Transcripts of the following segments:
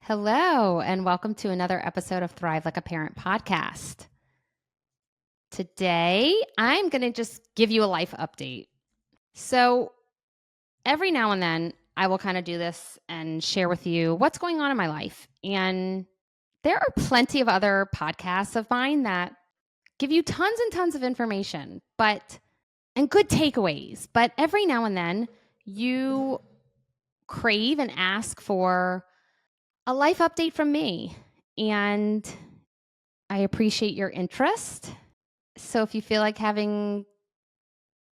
Hello, and welcome to another episode of Thrive Like a Parent podcast. Today, I'm going to just give you a life update. So, every now and then, I will kind of do this and share with you what's going on in my life. And there are plenty of other podcasts of mine that give you tons and tons of information, and good takeaways. But every now and then, you crave and ask for a life update from me. And I appreciate your interest. So if you feel like having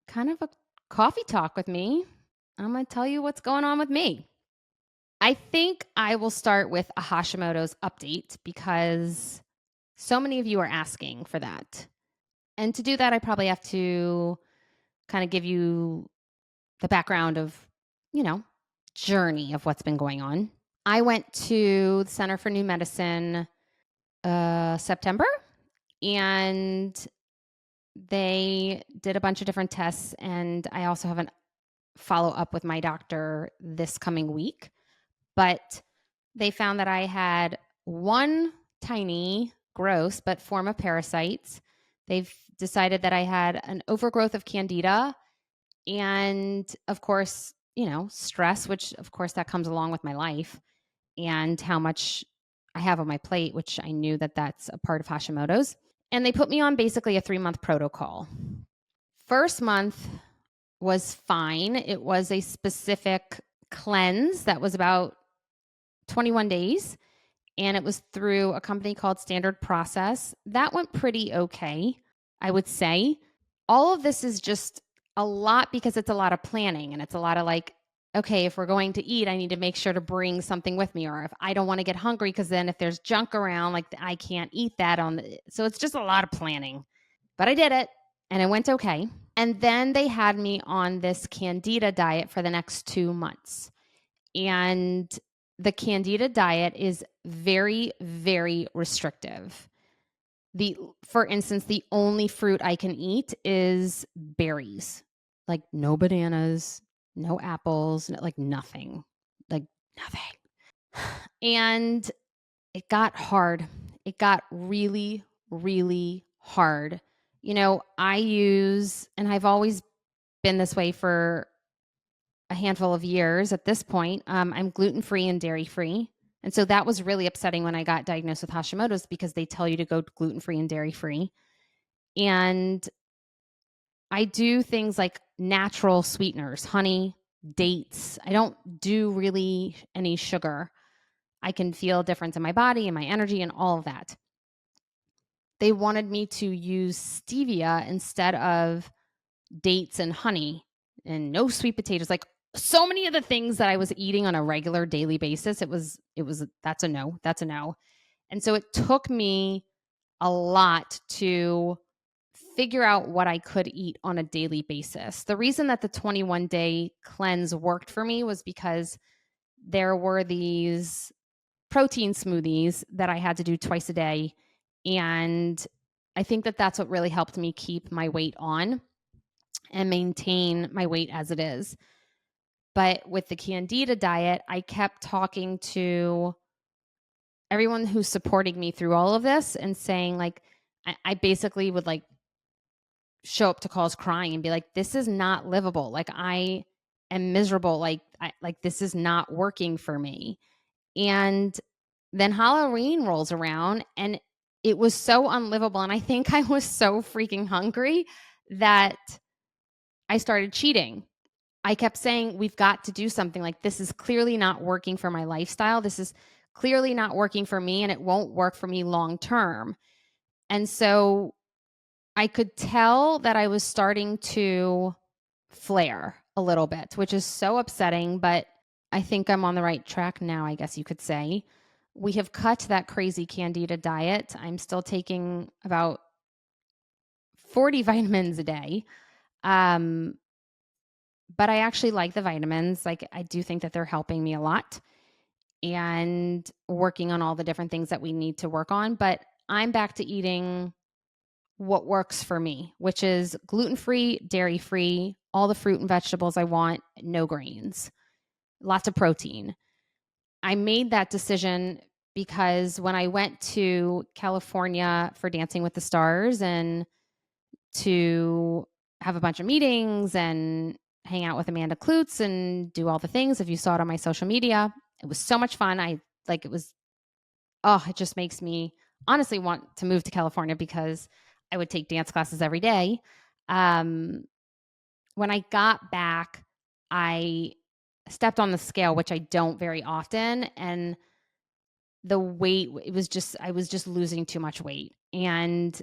kind of a coffee talk with me, I'm going to tell you what's going on with me. I think I will start with a Hashimoto's update because so many of you are asking for that. And to do that, I probably have to kind of give you the background of, journey of what's been going on. I went to the Center for New Medicine September, and they did a bunch of different tests, and I also have a follow up with my doctor this coming week. But they found that I had one tiny, gross, but form of parasites. They've decided that I had an overgrowth of Candida, and of course, stress, which of course that comes along with my life, and how much I have on my plate, which I knew that that's a part of Hashimoto's. And they put me on basically a 3-month protocol. First month was fine. It was a specific cleanse that was about 21 days, and it was through a company called Standard Process. That went pretty okay, I would say. All of this is just a lot because it's a lot of planning, and it's a lot of like, okay, if we're going to eat, I need to make sure to bring something with me, or if I don't want to get hungry, because then if there's junk around, like I can't eat that so it's just a lot of planning. But I did it, and it went okay. And then they had me on this Candida diet for the next 2 months. And the Candida diet is very, very restrictive. For instance, the only fruit I can eat is berries, like no bananas, no apples, like nothing, like nothing. And it got hard. It got really, really hard. I use, and I've always been this way for a handful of years at this point. I'm gluten-free and dairy-free. And so that was really upsetting when I got diagnosed with Hashimoto's, because they tell you to go gluten-free and dairy-free. And I do things like natural sweeteners, honey, dates. I don't do really any sugar. I can feel a difference in my body and my energy and all of that. They wanted me to use stevia instead of dates and honey, and no sweet potatoes. Like so many of the things that I was eating on a regular daily basis, it was that's a no. And so it took me a lot to figure out what I could eat on a daily basis. The reason that the 21-day cleanse worked for me was because there were these protein smoothies that I had to do twice a day. And I think that that's what really helped me keep my weight on and maintain my weight as it is. But with the Candida diet, I kept talking to everyone who's supporting me through all of this and saying, like, I basically would like show up to calls crying and be like, this is not livable. Like, I am miserable. Like this is not working for me. And then Halloween rolls around, and it was so unlivable. And I think I was so freaking hungry that I started cheating. I kept saying, we've got to do something. Like, this is clearly not working for my lifestyle. This is clearly not working for me, and it won't work for me long term. And so I could tell that I was starting to flare a little bit, which is so upsetting, but I think I'm on the right track now, I guess you could say. We have cut that crazy Candida diet. I'm still taking about 40 vitamins a day. But I actually like the vitamins. Like, I do think that they're helping me a lot and working on all the different things that we need to work on. But I'm back to eating what works for me, which is gluten-free, dairy-free, all the fruit and vegetables I want, no grains, lots of protein. I made that decision because when I went to California for Dancing with the Stars and to have a bunch of meetings and hang out with Amanda Klutz and do all the things, if you saw it on my social media, it was so much fun. It just makes me honestly want to move to California because I would take dance classes every day. When I got back, I stepped on the scale, which I don't very often. And the weight, I was just losing too much weight. And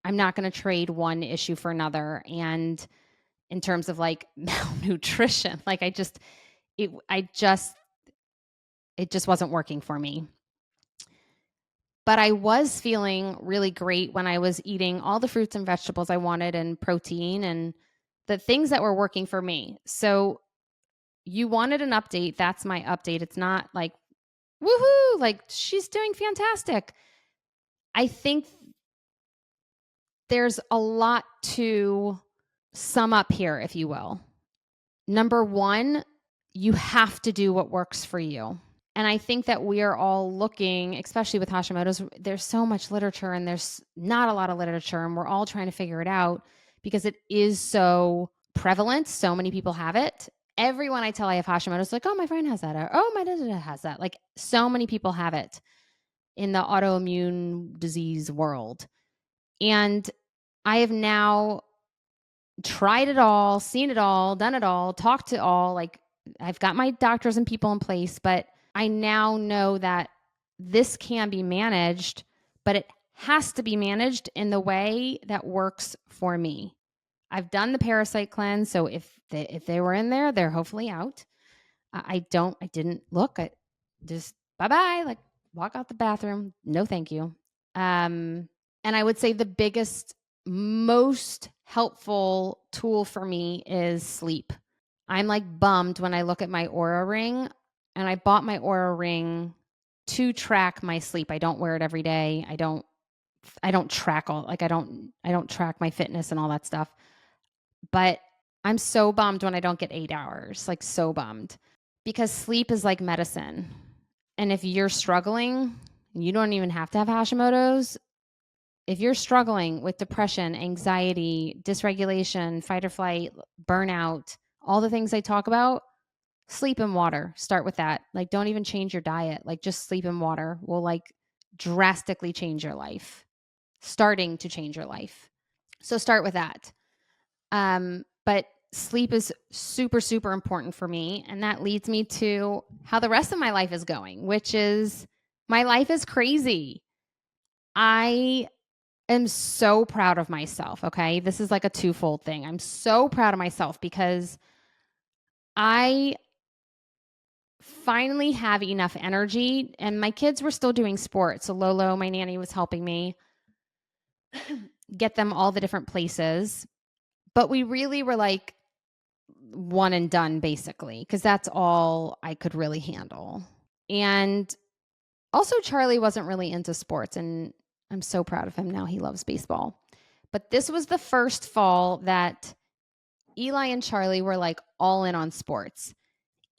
I'm not going to trade one issue for another. And in terms of like malnutrition, like it just wasn't working for me. But I was feeling really great when I was eating all the fruits and vegetables I wanted and protein and the things that were working for me. So you wanted an update. That's my update. It's not like, woohoo, like she's doing fantastic. I think there's a lot to sum up here, if you will. Number one, you have to do what works for you. And I think that we are all looking, especially with Hashimoto's, there's so much literature and there's not a lot of literature, and we're all trying to figure it out because it is so prevalent. So many people have it. Everyone I tell I have Hashimoto's is like, oh, my friend has that, or oh, my dad has that. Like so many people have it in the autoimmune disease world. And I have now tried it all, seen it all, done it all, talked to all. Like I've got my doctors and people in place, but I now know that this can be managed, but it has to be managed in the way that works for me. I've done the parasite cleanse, so if they were in there, they're hopefully out. I didn't look. I just bye-bye, like walk out the bathroom. No, thank you. And I would say the biggest, most helpful tool for me is sleep. I'm like bummed when I look at my Aura ring, and I bought my Aura ring to track my sleep. I don't wear it every day. I don't track I don't track my fitness and all that stuff. But I'm so bummed when I don't get 8 hours, like so bummed, because sleep is like medicine. And if you're struggling, you don't even have to have Hashimoto's. If you're struggling with depression, anxiety, dysregulation, fight or flight, burnout, all the things I talk about, sleep and water. Start with that. Like, don't even change your diet. Like, just sleep and water will like drastically change your life, starting to change your life. So start with that. But sleep is super, super important for me. And that leads me to how the rest of my life is going, which is my life is crazy. I am so proud of myself. Okay. This is like a twofold thing. I'm so proud of myself because I finally have enough energy, and my kids were still doing sports. So Lolo, my nanny, was helping me get them all the different places. But we really were like one and done basically, because that's all I could really handle. And also Charlie wasn't really into sports, and I'm so proud of him now. He loves baseball. But this was the first fall that Eli and Charlie were like all in on sports.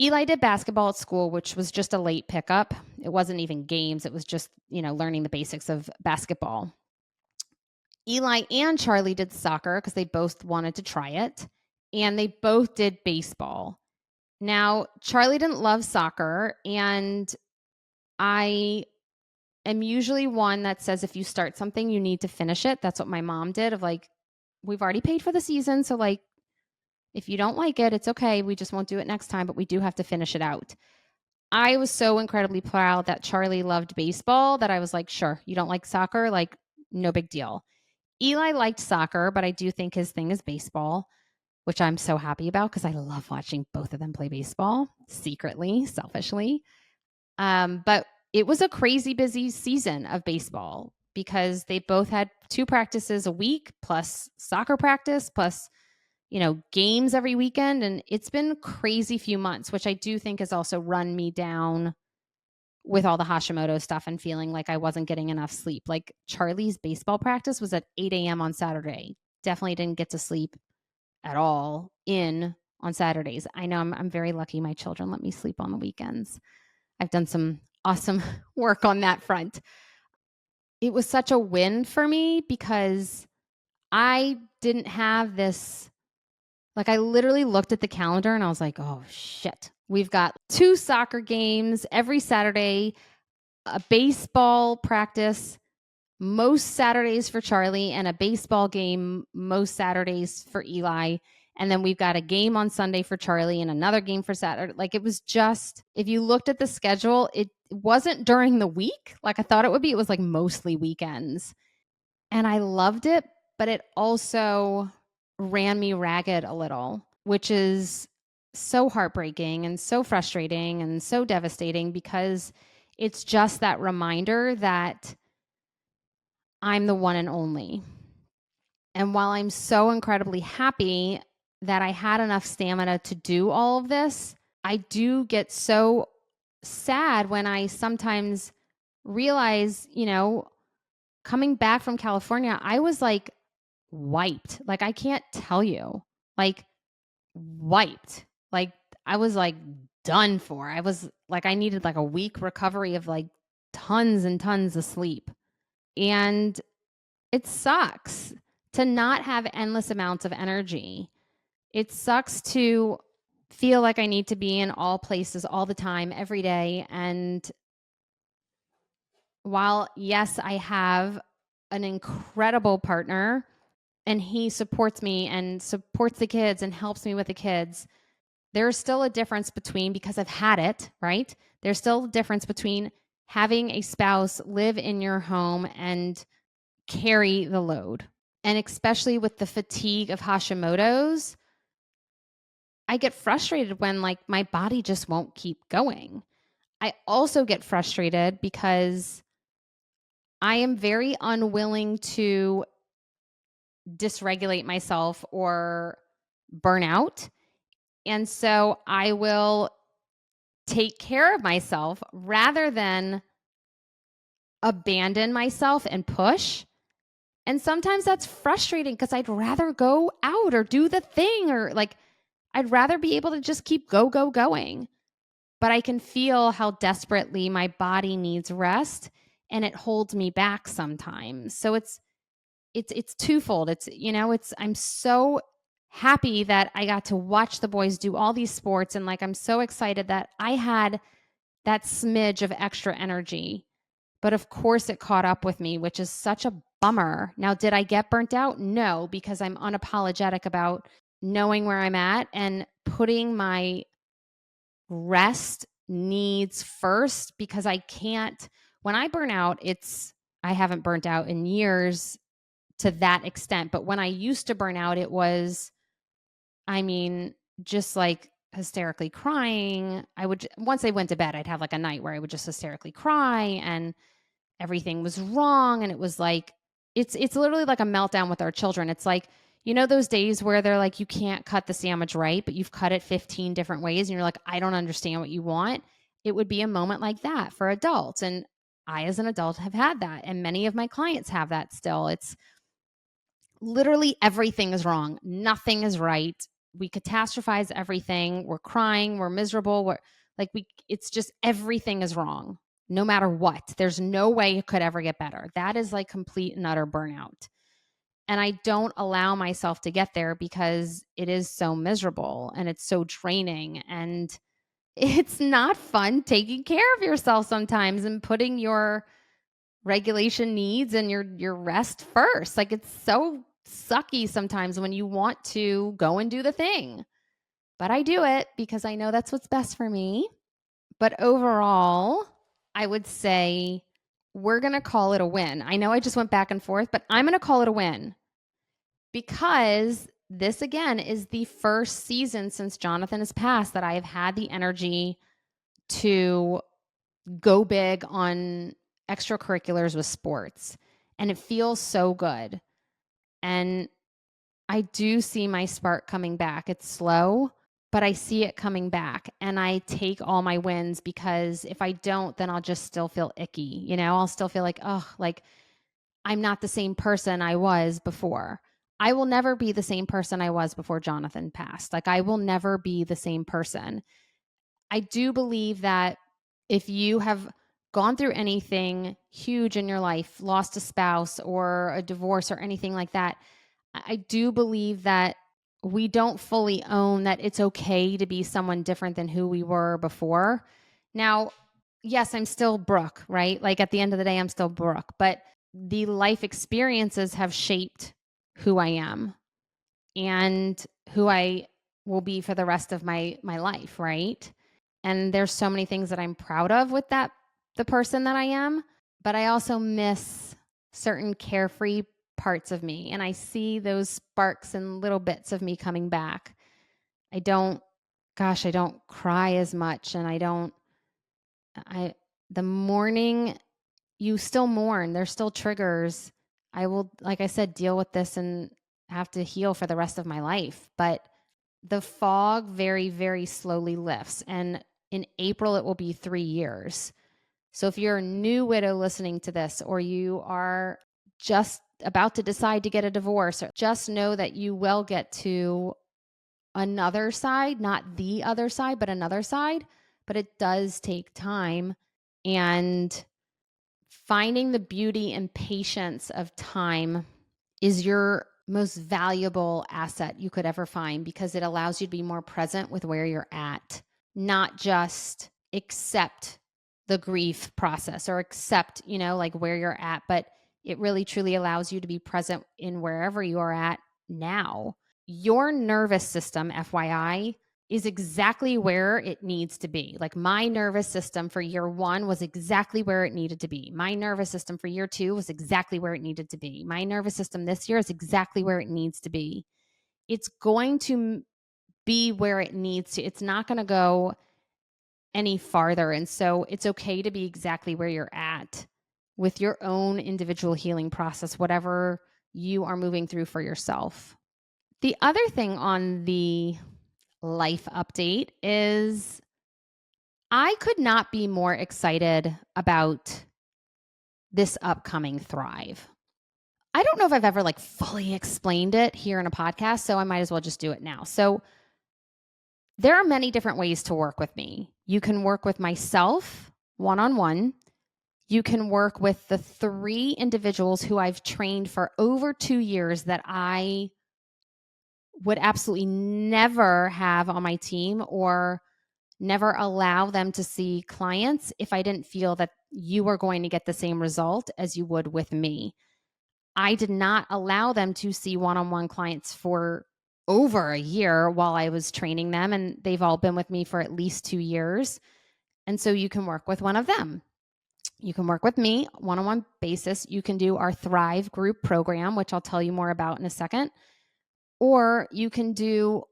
Eli did basketball at school, which was just a late pickup. It wasn't even games. It was just, learning the basics of basketball. Eli and Charlie did soccer because they both wanted to try it. And they both did baseball. Now, Charlie didn't love soccer. And I am usually one that says if you start something, you need to finish it. That's what my mom did, of like, we've already paid for the season. So like, if you don't like it, it's okay. We just won't do it next time, but we do have to finish it out. I was so incredibly proud that Charlie loved baseball that I was like, sure, you don't like soccer? Like, no big deal. Eli liked soccer, but I do think his thing is baseball, which I'm so happy about because I love watching both of them play baseball secretly, selfishly. But it was a crazy busy season of baseball because they both had 2 practices a week plus soccer practice plus games every weekend. And it's been crazy few months, which I do think has also run me down with all the Hashimoto stuff and feeling like I wasn't getting enough sleep. Like Charlie's baseball practice was at 8 a.m. on Saturday. Definitely didn't get to sleep at all on Saturdays. I know I'm very lucky my children let me sleep on the weekends. I've done some awesome work on that front. It was such a win for me because I didn't have this. Like, I literally looked at the calendar and I was like, oh shit. We've got 2 soccer games every Saturday, a baseball practice most Saturdays for Charlie, and a baseball game most Saturdays for Eli. And then we've got a game on Sunday for Charlie and another game for Saturday. Like, it was just, if you looked at the schedule, it wasn't during the week like I thought it would be. It was like mostly weekends. And I loved it, but it also ran me ragged a little, which is so heartbreaking and so frustrating and so devastating because it's just that reminder that I'm the one and only. And while I'm so incredibly happy that I had enough stamina to do all of this, I do get so sad when I sometimes realize, coming back from California, I was like wiped. Like, I can't tell you, like, wiped. Like, I was like done for. I was like, I needed like a week recovery of like tons and tons of sleep. And it sucks to not have endless amounts of energy. It sucks to feel like I need to be in all places all the time, every day. And while, yes, I have an incredible partner and he supports me and supports the kids and helps me with the kids, there's still a difference between, because I've had it, right? There's still a difference between having a spouse live in your home and carry the load. And especially with the fatigue of Hashimotos, I get frustrated when like my body just won't keep going. I also get frustrated because I am very unwilling to dysregulate myself or burn out. And so I will take care of myself rather than abandon myself and push. And sometimes that's frustrating because I'd rather go out or do the thing, or like I'd rather be able to just keep going. But I can feel how desperately my body needs rest and it holds me back sometimes. So it's twofold. I'm so happy that I got to watch the boys do all these sports, and like I'm so excited that I had that smidge of extra energy. But of course it caught up with me, which is such a bummer. Now, did I get burnt out? No, because I'm unapologetic about knowing where I'm at and putting my rest needs first, because I can't, when I burn out, I haven't burnt out in years to that extent. But when I used to burn out, it was, just like hysterically crying. Once I went to bed, I'd have like a night where I would just hysterically cry and everything was wrong. And it was like, it's literally like a meltdown with our children. It's like, those days where they're like, you can't cut the sandwich right, but you've cut it 15 different ways. And you're like, I don't understand what you want. It would be a moment like that for adults. And I, as an adult, have had that. And many of my clients have that still. It's literally everything is wrong. Nothing is right. We catastrophize everything. We're crying. We're miserable. It's just everything is wrong no matter what. There's no way it could ever get better. That is like complete and utter burnout. And I don't allow myself to get there because it is so miserable and it's so draining. And it's not fun taking care of yourself sometimes and putting your regulation needs and your rest first. Like, it's so sucky sometimes when you want to go and do the thing. But I do it because I know that's what's best for me. But overall, I would say we're going to call it a win. I know I just went back and forth, but I'm going to call it a win because this, again, is the first season since Jonathan has passed that I have had the energy to go big on extracurriculars with sports. And it feels so good. And I do see my spark coming back. It's slow, but I see it coming back. And I take all my wins, because if I don't, then I'll just still feel icky. I'll still feel like, oh, like I'm not the same person I was before. I will never be the same person I was before Jonathan passed. Like, I will never be the same person. I do believe that if you have gone through anything huge in your life, lost a spouse or a divorce or anything like that, I do believe that we don't fully own that it's okay to be someone different than who we were before. Now, yes, I'm still Brooke, right? Like at the end of the day, I'm still Brooke, but the life experiences have shaped who I am and who I will be for the rest of my life, right? And there's so many things that I'm proud of with that the person that I am, but I also miss certain carefree parts of me, and I see those sparks and little bits of me coming back. I don't I don't cry as much, and I the mourning, you still mourn. There's still triggers. I will, like I said, deal with this and have to heal for the rest of my life. But the fog very, very slowly lifts. And in April, it will be 3 years. So if you're a new widow listening to this, or you are just about to decide to get a divorce, or just know that you will get to another side, not the other side, but another side. But it does take time. And finding the beauty and patience of time is your most valuable asset you could ever find, because it allows you to be more present with where you're at, not just accept the grief process or accept, like where you're at, but it really truly allows you to be present in wherever you are at now. Your nervous system, FYI, is exactly where it needs to be. Like my nervous system for year 1 was exactly where it needed to be. My nervous system for year 2 was exactly where it needed to be. My nervous system this year is exactly where it needs to be. It's going to be where it needs to. It's not going to go any farther. And so it's okay to be exactly where you're at with your own individual healing process, whatever you are moving through for yourself. The other thing on the life update is I could not be more excited about this upcoming Thrive. I don't know if I've ever fully explained it here in a podcast, so I might as well just do it now. So there are many different ways to work with me. You can work with myself one-on-one. You can work with the 3 individuals who I've trained for over 2 years that I would absolutely never have on my team, or never allow them to see clients if I didn't feel that you were going to get the same result as you would with me. I did not allow them to see one-on-one clients for over a year while I was training them, and they've all been with me for at least 2 years. And so you can work with one of them. You can work with me one-on-one basis. You can do our Thrive group program, which I'll tell you more about in a second. Or you can do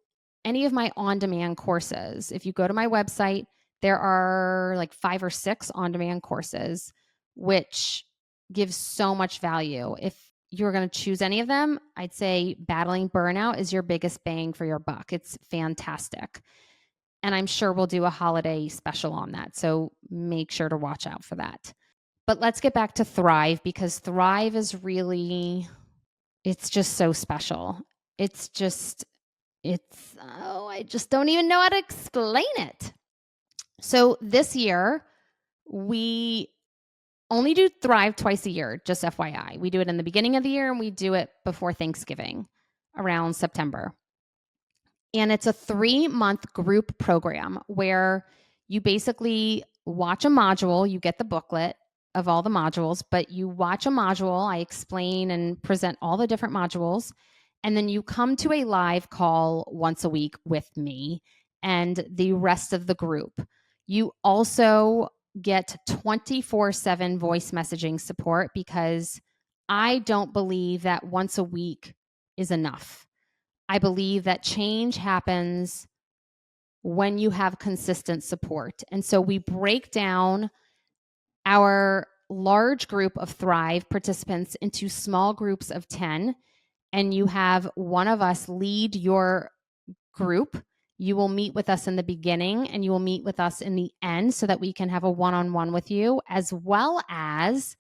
any of my on-demand courses. If you go to my website, there are 5 or 6 on-demand courses, which gives so much value. If you're going to choose any of them, I'd say Battling Burnout is your biggest bang for your buck. It's fantastic. And I'm sure we'll do a holiday special on that. So make sure to watch out for that. But let's get back to Thrive, because Thrive is really, it's just so special. I just don't even know how to explain it. So this year, we only do Thrive twice a year, just FYI. We do it in the beginning of the year, and we do it before Thanksgiving, around September. And it's a 3-month group program where you basically watch a module. You get the booklet of all the modules, but you watch a module. I explain and present all the different modules. And then you come to a live call once a week with me and the rest of the group. You also get 24/7 voice messaging support, because I don't believe that once a week is enough. I believe that change happens when you have consistent support. And so we break down our large group of Thrive participants into small groups of 10, and you have one of us lead your group. You will meet with us in the beginning and you will meet with us in the end, so that we can have a one-on-one with you, as well as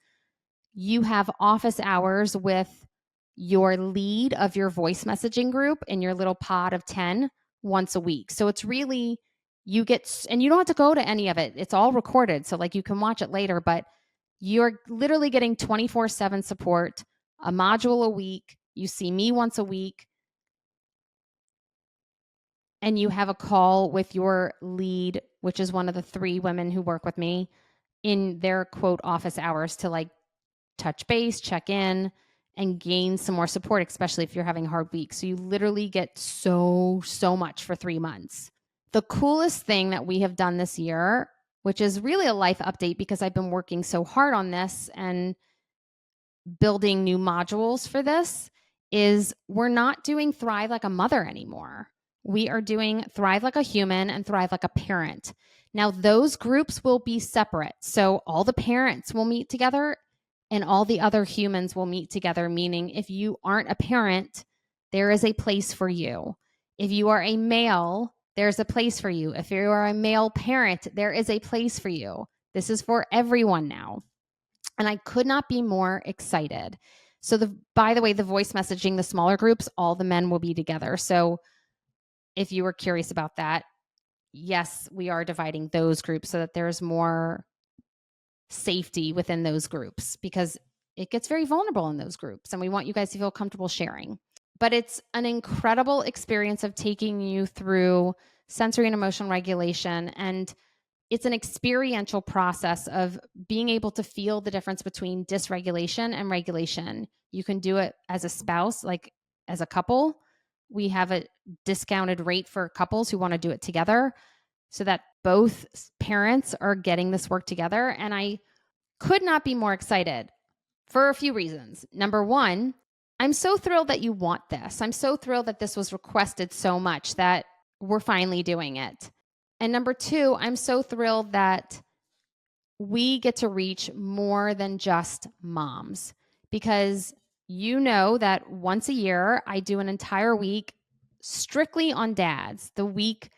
you have office hours with your lead of your voice messaging group in your little pod of 10 once a week. So it's really and you don't have to go to any of it. It's all recorded. So like you can watch it later, but you're literally getting 24/7 support, a module a week. You see me once a week, and you have a call with your lead, which is one of the 3 women who work with me in their quote office hours to like touch base, check in, and gain some more support, especially if you're having a hard week. So you literally get so much for 3 months. The coolest thing that we have done this year, which is really a life update because I've been working so hard on this and building new modules for this, is we're not doing Thrive Like a Mother anymore. We are doing Thrive Like a Human and Thrive Like a Parent. Now, those groups will be separate. So all the parents will meet together and all the other humans will meet together, meaning if you aren't a parent, there is a place for you. If you are a male, there's a place for you. If you are a male parent, there is a place for you. This is for everyone now. And I could not be more excited. So by the way, the voice messaging, the smaller groups, all the men will be together. So if you were curious about that, yes, we are dividing those groups so that there's more safety within those groups because it gets very vulnerable in those groups and we want you guys to feel comfortable sharing. But it's an incredible experience of taking you through sensory and emotional regulation, and it's an experiential process of being able to feel the difference between dysregulation and regulation. You can do it as a spouse, like as a couple. We have a discounted rate for couples who want to do it together so that both parents are getting this work together. And I could not be more excited for a few reasons. Number one, I'm so thrilled that you want this. I'm so thrilled that this was requested so much that we're finally doing it. And number two, I'm so thrilled that we get to reach more than just moms, because you know that once a year I do an entire week strictly on dads. The week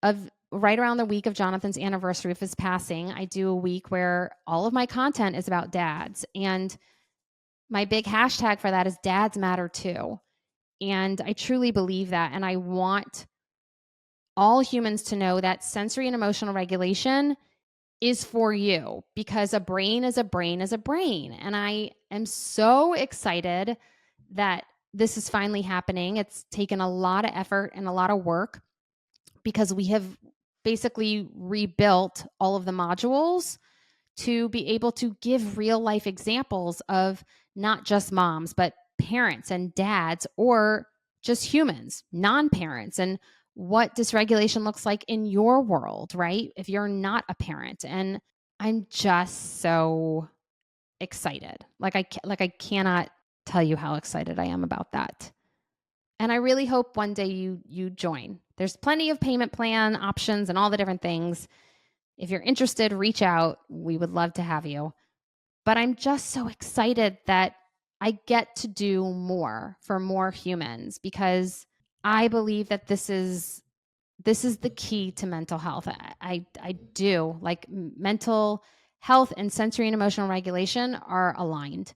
of right around the week of Jonathan's anniversary of his passing, I do a week where all of my content is about dads. And my big hashtag for that is Dads Matter Too. And I truly believe that. And I want all humans to know that sensory and emotional regulation is for you, because a brain is a brain is a brain. And I am so excited that this is finally happening. It's taken a lot of effort and a lot of work because we have basically rebuilt all of the modules to be able to give real life examples of not just moms, but parents and dads, or just humans, non-parents, and what dysregulation looks like in your world, right? If you're not a parent. And I'm just so excited. Like I cannot tell you how excited I am about that. And I really hope one day you join. There's plenty of payment plan options and all the different things. If you're interested, reach out. We would love to have you. But I'm just so excited that I get to do more for more humans, because I believe that this is the key to mental health. I do. Like, mental health and sensory and emotional regulation are aligned,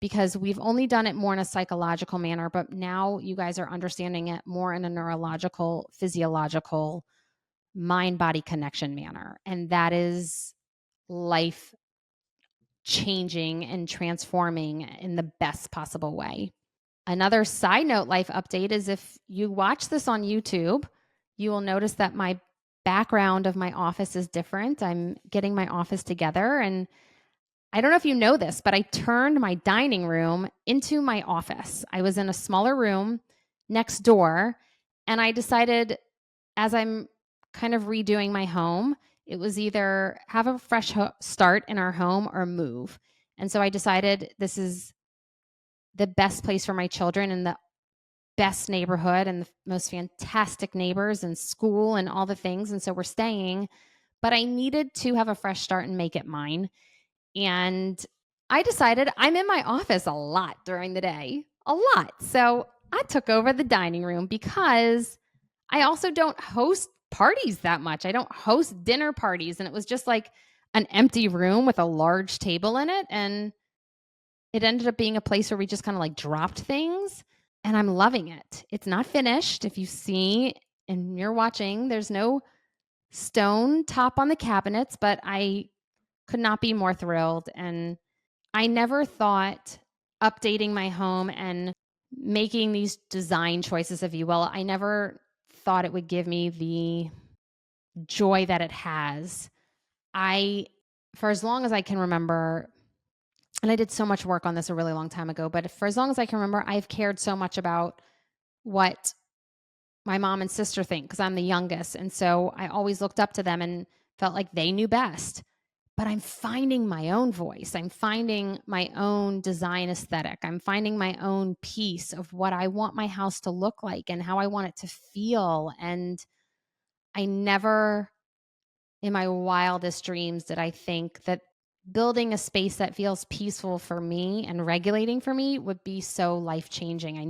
because we've only done it more in a psychological manner, but now you guys are understanding it more in a neurological, physiological, mind-body connection manner. And that is life changing and transforming in the best possible way. Another side note life update is, if you watch this on YouTube, you will notice that my background of my office is different. I'm getting my office together, and I don't know if you know this, but I turned my dining room into my office. I was in a smaller room next door, and I decided, as I'm kind of redoing my home, it was either have a fresh start in our home or move. And so I decided this is the best place for my children, and the best neighborhood, and the most fantastic neighbors and school and all the things. And so we're staying, but I needed to have a fresh start and make it mine. And I decided I'm in my office a lot during the day, a lot. So I took over the dining room, because I also don't host parties that much. I don't host dinner parties. And it was just like an empty room with a large table in it. And it ended up being a place where we just kind of like dropped things. And I'm loving it. It's not finished. If you see and you're watching, there's no stone top on the cabinets, but I could not be more thrilled. And I never thought updating my home and making these design choices, if you will, I never thought it would give me the joy that it has. For as long as I can remember, and I did so much work on this a really long time ago, but for as long as I can remember, I've cared so much about what my mom and sister think because I'm the youngest. And so I always looked up to them and felt like they knew best. But I'm finding my own voice. I'm finding my own design aesthetic. I'm finding my own piece of what I want my house to look like and how I want it to feel. And I never, in my wildest dreams, did I think that building a space that feels peaceful for me and regulating for me would be so life-changing. I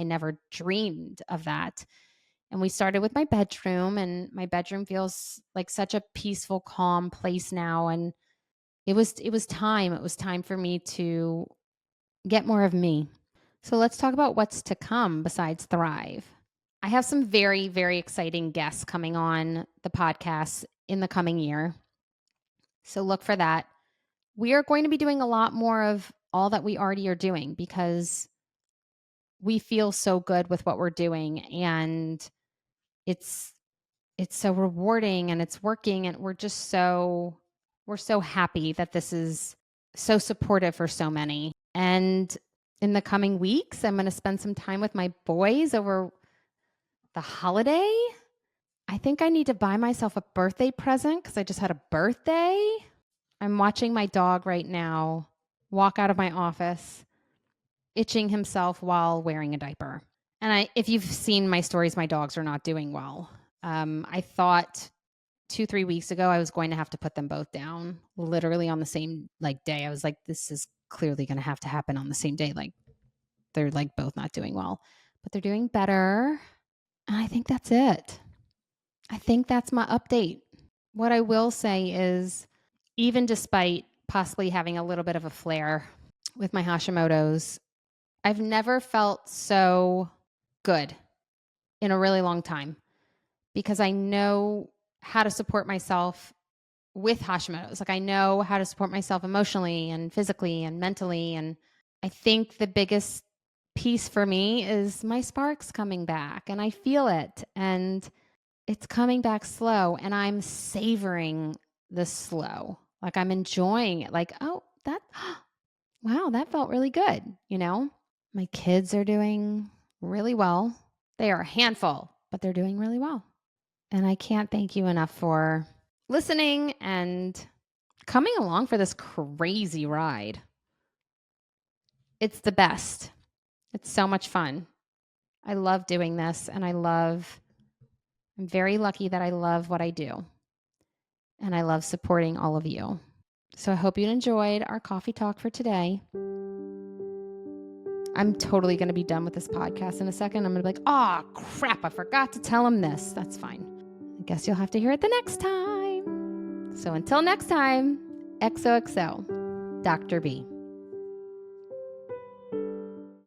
never dreamed of that. And we started with my bedroom, and my bedroom feels like such a peaceful, calm place now. And it was time. It was time for me to get more of me. So let's talk about what's to come besides Thrive. I have some very, very exciting guests coming on the podcast in the coming year. So look for that. We are going to be doing a lot more of all that we already are doing because we feel so good with what we're doing, and it's so rewarding and it's working, and we're so happy that this is so supportive for so many. And in the coming weeks, I'm going to spend some time with my boys over the holiday. I think I need to buy myself a birthday present because I just had a birthday. I'm watching my dog right now walk out of my office, itching himself while wearing a diaper. And if you've seen my stories, my dogs are not doing well. I thought 2-3 weeks ago I was going to have to put them both down literally on the same day. I was like, this is clearly going to have to happen on the same day. Like they're both not doing well, but they're doing better. And I think that's it. I think that's my update. What I will say is, even despite possibly having a little bit of a flare with my Hashimotos, I've never felt so good in a really long time because I know how to support myself with Hashimotos. I know how to support myself emotionally and physically and mentally. And I think the biggest piece for me is my spark's coming back, and I feel it, and it's coming back slow, and I'm savoring the slow. I'm enjoying it. Oh, wow, that felt really good. My kids are doing really well. They are a handful, but they're doing really well. And I can't thank you enough for listening and coming along for this crazy ride. It's the best. It's so much fun. I love doing this, and I'm very lucky that I love what I do. And I love supporting all of you. So I hope you enjoyed our coffee talk for today. I'm totally going to be done with this podcast in a second. I'm going to be like, oh, crap, I forgot to tell him this. That's fine. I guess you'll have to hear it the next time. So until next time, XOXO, Dr. B.